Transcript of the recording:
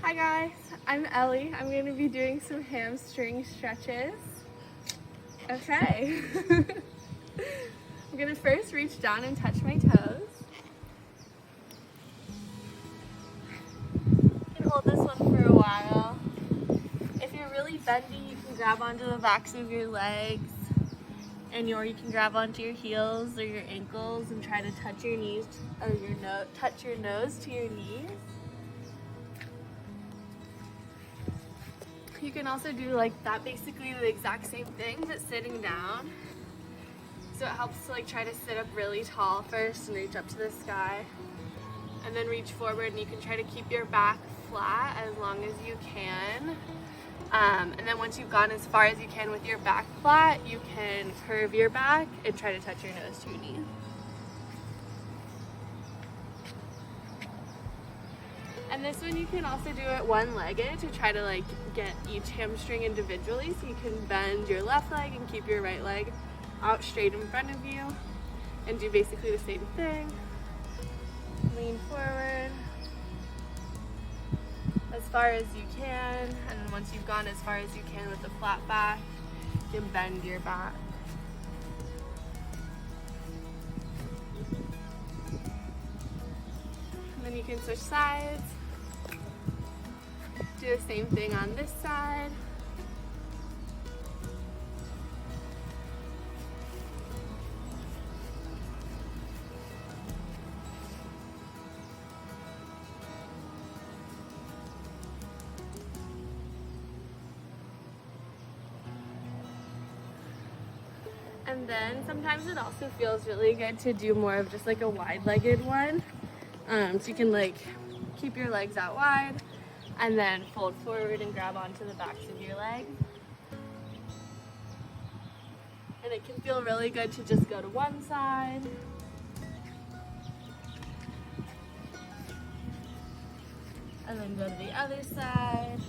Hi guys, I'm Ellie. I'm going to be doing some hamstring stretches. Okay. I'm going to first reach down and touch my toes. You can hold this one for a while. If you're really bendy, you can grab onto the backs of your legs, or you can grab onto your heels or your ankles and try to touch your knees or touch your nose to your knees. You can also do like that, basically the exact same thing, but sitting down. So it helps to like try to sit up really tall first and reach up to the sky, and then reach forward, and you can try to keep your back flat as long as you can. And then once you've gone as far as you can with your back flat, you can curve your back and try to touch your nose to your knee. And this one you can also do it one-legged to try to like get each hamstring individually, so you can bend your left leg and keep your right leg out straight in front of you and do basically the same thing. Lean forward as far as you can, and then once you've gone as far as you can with the flat back, you can bend your back. And then you can switch sides. Do the same thing on this side. And then sometimes it also feels really good to do more of just like a wide-legged one. So you can like keep your legs out wide and then fold forward and grab onto the backs of your legs. And it can feel really good to just go to one side. And then go to the other side.